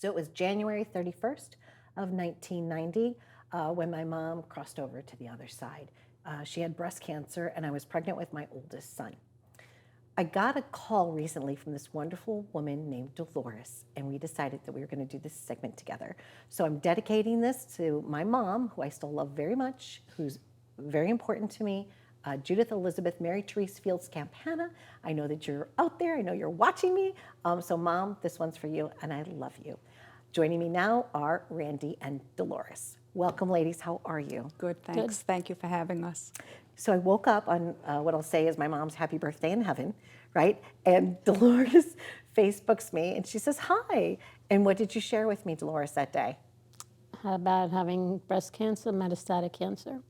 So it was January 31st of 1990 when my mom crossed over to the other side. She had breast cancer, and I was pregnant with my oldest son. I got a call recently from this wonderful woman named Dolores, and we decided that we were going to do this segment together. So I'm dedicating this to my mom, who I still love very much, who's very important to me, Judith Elizabeth Mary Therese Fields Campana. I know that you're out there. I know you're watching me. So Mom, this one's for you, and I love you. Joining me now are Randy and Dolores. Welcome, ladies. How are you? Good, thanks. Good. Thank you for having us. So I woke up on what I'll say is my mom's happy birthday in heaven, right? And Dolores Facebooks me, and she says, hi. And what did you share with me, Dolores, that day? About having breast cancer, metastatic cancer.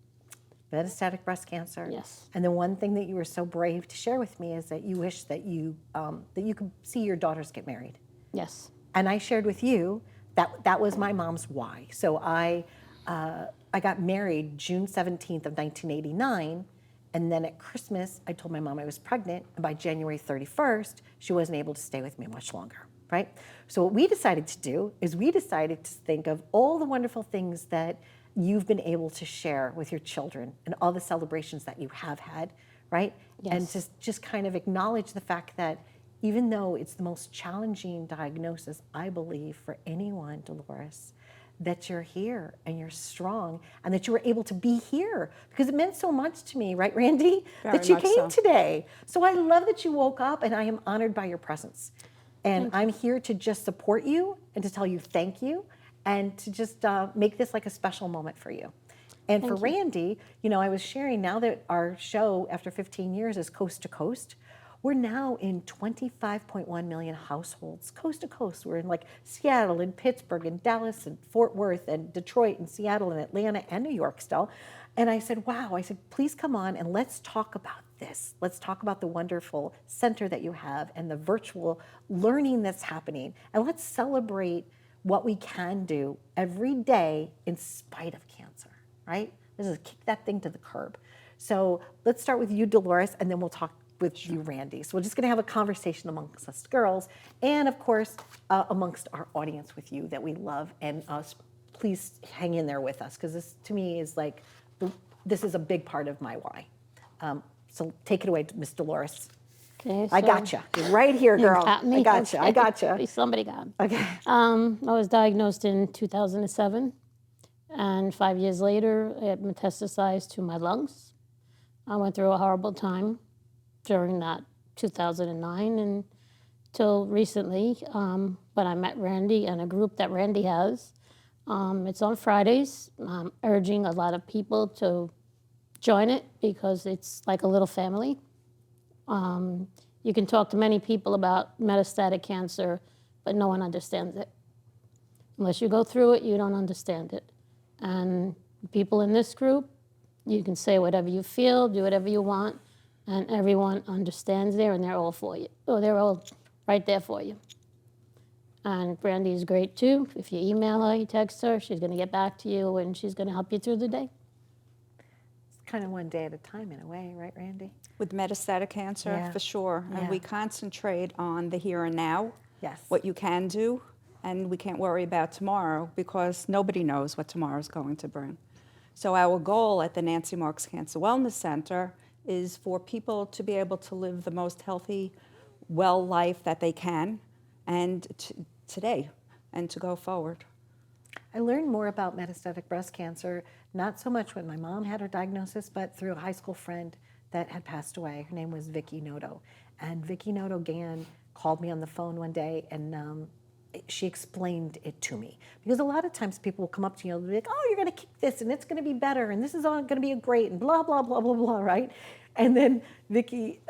Metastatic breast cancer. Yes. And the one thing that you were so brave to share with me is that you wish that you could see your daughters get married. Yes. And I shared with you that was my mom's why. So I got married June 17th of 1989, and then at Christmas I told my mom I was pregnant, and by January 31st she wasn't able to stay with me much longer, right? So what we decided to do is we decided to think of all the wonderful things that you've been able to share with your children and all the celebrations that you have had, right? Yes. And just kind of acknowledge the fact that even though it's the most challenging diagnosis, I believe, for anyone, Dolores, that you're here and you're strong and that you were able to be here because it meant so much to me, right, Randy? Very that you much came so. today. So I love that you woke up, and I am honored by your presence. And I'm here to just support you and to tell you thank you and to just make this like a special moment for you. And for Randy, you know, I was sharing now that our show after 15 years is coast to coast. We're now in 25.1 million households, coast to coast. We're in like Seattle and Pittsburgh and Dallas and Fort Worth and Detroit and Seattle and Atlanta and New York still. And I said, wow, I said, please come on and let's talk about this. Let's talk about the wonderful center that you have and the virtual learning that's happening. And let's celebrate what we can do every day in spite of cancer, right? This is kick that thing to the curb. So let's start with you, Dolores, and then we'll talk with you, Randy. So we're just gonna have a conversation amongst us girls, and of course, amongst our audience with you that we love, and please hang in there with us, because this, to me, is like, this is a big part of my why. So take it away, Miss Dolores. Okay, I gotcha. You're right here, girl. Got me? I gotcha. Okay. I gotcha. Somebody got me. Okay. I was diagnosed in 2007, and 5 years later, it metastasized to my lungs. I went through a horrible time during that 2009 until recently, when I met Randy and a group that Randy has. It's on Fridays. I'm urging a lot of people to join it because it's like a little family. You can talk to many people about metastatic cancer, but no one understands it. Unless you go through it, you don't understand it. And people in this group, you can say whatever you feel, do whatever you want, and everyone understands there, and they're all for you. Oh, they're all right there for you. And Brandy is great too. If you email her, you text her, she's going to get back to you, and she's going to help you through the day. It's kind of one day at a time in a way, right, Randy? With metastatic cancer, Yeah. for sure. Yeah. And we concentrate on the here and now, Yes. what you can do, and we can't worry about tomorrow because nobody knows what tomorrow is going to bring. So our goal at the Nancy Marks Cancer Wellness Center is for people to be able to live the most healthy, well life that they can, and today, and to go forward. I learned more about metastatic breast cancer, not so much when my mom had her diagnosis, but through a high school friend that had passed away. Her name was Vicki Noto. And Vicki Noto Gann called me on the phone one day, and she explained it to me. Because a lot of times people will come up to you and they'll be like, oh, you're gonna kick this, and it's gonna be better, and this is all gonna be great, and blah, blah, blah, blah, blah, right? And then Vicki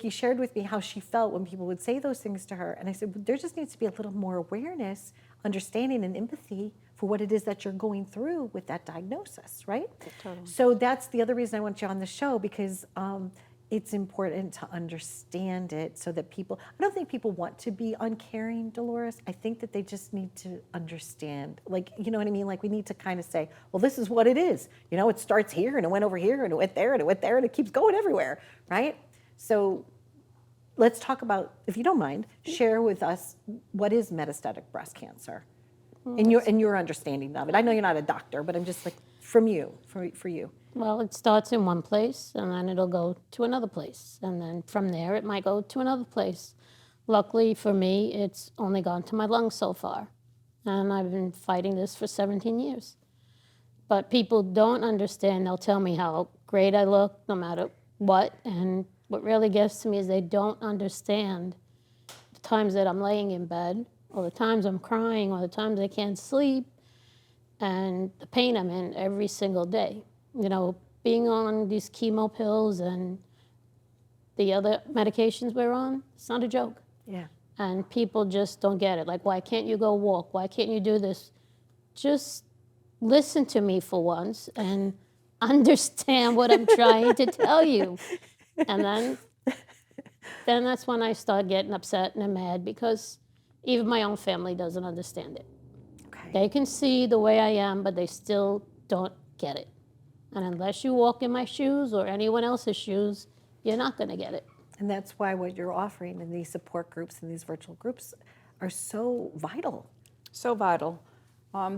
shared with me how she felt when people would say those things to her. And I said, well, there just needs to be a little more awareness, understanding, and empathy for what it is that you're going through with that diagnosis, right? Totally. So that's the other reason I want you on the show, because it's important to understand it so that people, I don't think people want to be uncaring, Dolores. I think that they just need to understand, like, you know what I mean? Like, we need to kind of say, well, this is what it is. You know, it starts here and it went over here and it went there and it went there and it keeps going everywhere, right? So let's talk about, if you don't mind, share with us, what is metastatic breast cancer? in your understanding of it? I know you're not a doctor, but I'm just like, from you, for you. Well, it starts in one place, and then it'll go to another place. And then from there, it might go to another place. Luckily for me, it's only gone to my lungs so far. And I've been fighting this for 17 years. But people don't understand. They'll tell me how great I look, no matter what. And what really gets to me is they don't understand the times that I'm laying in bed, or the times I'm crying, or the times I can't sleep, and the pain I'm in every single day. You know, being on these chemo pills and the other medications we're on, it's not a joke. Yeah. And people just don't get it. Like, why can't you go walk? Why can't you do this? Just listen to me for once and understand what I'm trying to tell you. And then that's when I start getting upset and mad, because even my own family doesn't understand it. Okay. They can see the way I am, but they still don't get it. And unless you walk in my shoes or anyone else's shoes, you're not going to get it. And that's why what you're offering in these support groups and these virtual groups are so vital. So vital.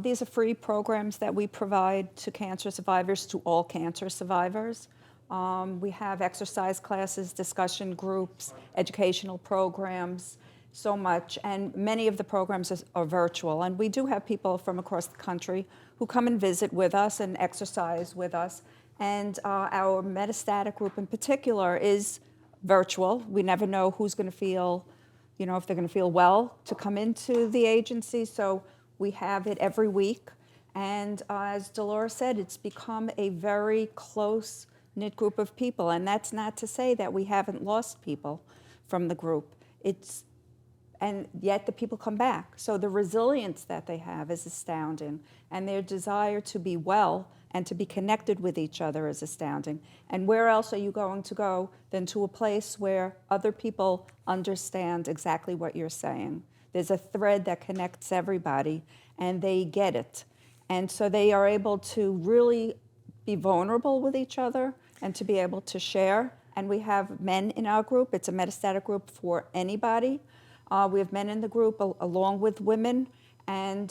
These are free programs that we provide to cancer survivors, to all cancer survivors. We have exercise classes, discussion groups, educational programs, so much. And many of the programs are virtual. And we do have people from across the country who come and visit with us and exercise with us. And our metastatic group in particular is virtual. We never know who's going to feel, you know, if they're going to feel well to come into the agency. So we have it every week. And as Dolores said, it's become a very close-knit group of people. And that's not to say that we haven't lost people from the group. And yet the people come back. So the resilience that they have is astounding. And their desire to be well and to be connected with each other is astounding. And where else are you going to go than to a place where other people understand exactly what you're saying? There's a thread that connects everybody, and they get it. And so they are able to really be vulnerable with each other and to be able to share. And we have men in our group. It's a metastatic group for anybody. We have men in the group along with women, and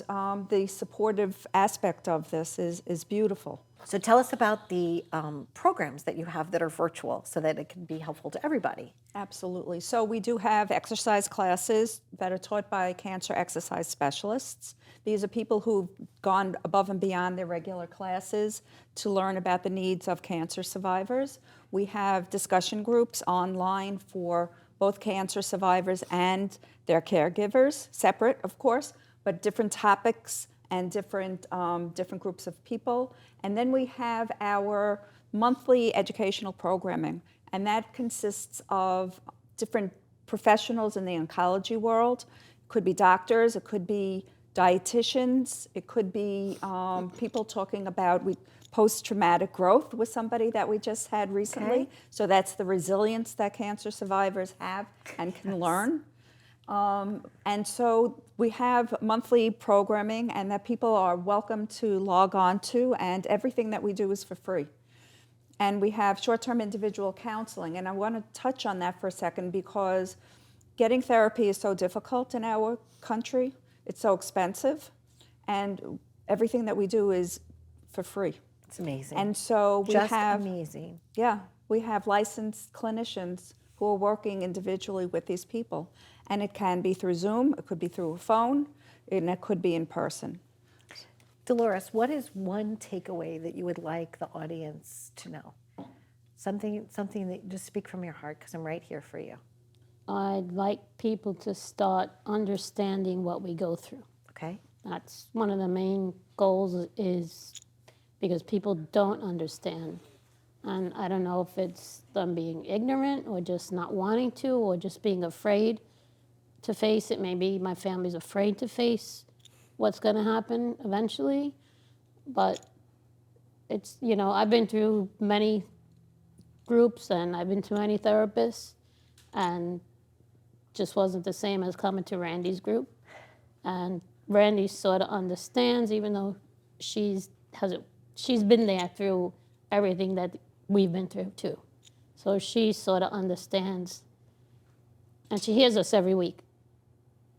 the supportive aspect of this is beautiful. So tell us about the programs that you have that are virtual so that it can be helpful to everybody. Absolutely. So we do have exercise classes that are taught by cancer exercise specialists. These are people who've gone above and beyond their regular classes to learn about the needs of cancer survivors. We have discussion groups online for both cancer survivors and their caregivers, separate, of course, but different topics and different groups of people. And then we have our monthly educational programming, and that consists of different professionals in the oncology world. It could be doctors, it could be dietitians, it could be people talking about post-traumatic growth with somebody that we just had recently. Okay. So that's the resilience that cancer survivors have and can learn. And so we have monthly programming, and that people are welcome to log on to, and everything that we do is for free. And we have short-term individual counseling, and I want to touch on that for a second because getting therapy is so difficult in our country. It's so expensive, and everything that we do is for free. It's amazing. And so we Just have amazing. Yeah, we have licensed clinicians who are working individually with these people. And it can be through Zoom, it could be through a phone, and it could be in person. Dolores, what is one takeaway that you would like the audience to know? Something that, just speak from your heart, because I'm right here for you. I'd like people to start understanding what we go through. Okay? That's one of the main goals, is because people don't understand. And I don't know if it's them being ignorant or just not wanting to or just being afraid to face it. Maybe my family's afraid to face what's going to happen eventually. But it's, you know, I've been through many groups and I've been to many therapists, and just wasn't the same as coming to Randy's group. And Randy sort of understands, even though she's been there through everything that we've been through too. So she sort of understands, and she hears us every week.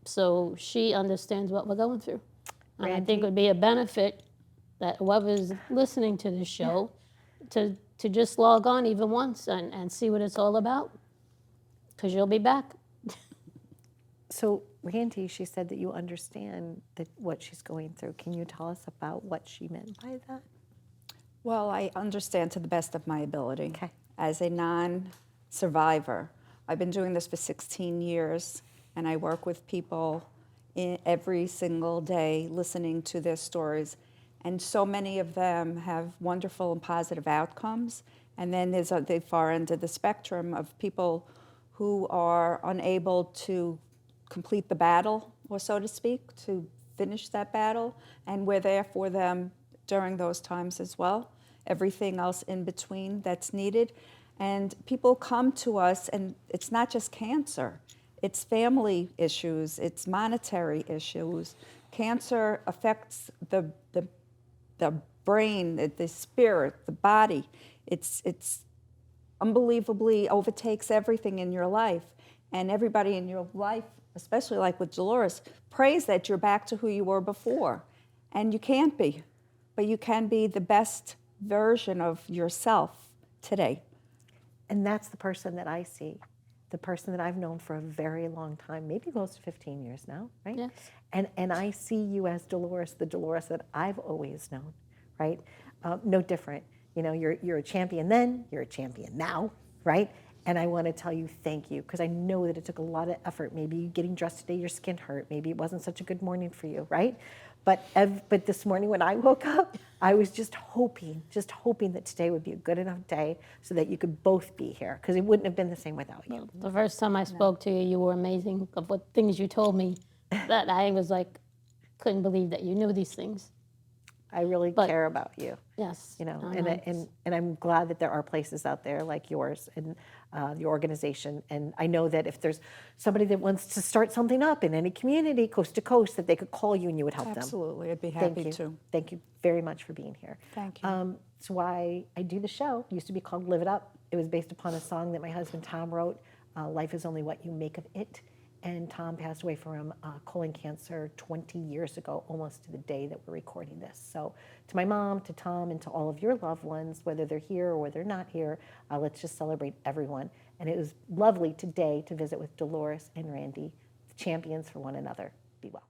So she understands what we're going through. And I think Randy? it would be a benefit that whoever's listening to this show to just log on even once and see what it's all about, because you'll be back. So, Randy, she said that you understand that what she's going through. Can you tell us about what she meant by that? Well, I understand to the best of my ability. Okay. As a non-survivor, I've been doing this for 16 years, and I work with people every single day listening to their stories. And so many of them have wonderful and positive outcomes. And then there's the far end of the spectrum of people who are unable to complete the battle, or so to speak, to finish that battle. And we're there for them during those times as well. Everything else in between that's needed. And people come to us, and it's not just cancer. It's family issues, it's monetary issues. Cancer affects the brain, the spirit, the body. It's unbelievably overtakes everything in your life. And everybody in your life, especially like with Dolores, prays that you're back to who you were before. And you can't be, but you can be the best version of yourself today. And that's the person that I see, the person that I've known for a very long time, maybe close to 15 years now, right? Yes. And I see you as Dolores, the Dolores that I've always known, right? No different. You know, you're a champion then, you're a champion now, right? And I want to tell you thank you, because I know that it took a lot of effort. Maybe getting dressed today, your skin hurt. Maybe it wasn't such a good morning for you, right? But this morning when I woke up, I was just hoping that today would be a good enough day so that you could both be here, because it wouldn't have been the same without you. The first time I spoke to you, you were amazing of what things you told me that I was like, couldn't believe that you knew these things. I really But- care about you. Yes. You know, I and I'm glad that there are places out there like yours and your organization. And I know that if there's somebody that wants to start something up in any community, coast to coast, that they could call you and you would help them. Absolutely, I'd be Thank happy you. to. Thank you very much for being here. Thank you. It's why I do the show. It used to be called Live It Up. It was based upon a song that my husband Tom wrote, Life is Only What You Make of It. And Tom passed away from colon cancer 20 years ago, almost to the day that we're recording this. So to my mom, to Tom, and to all of your loved ones, whether they're here or whether they're not here, let's just celebrate everyone. And it was lovely today to visit with Dolores and Randy, the champions for one another. Be well.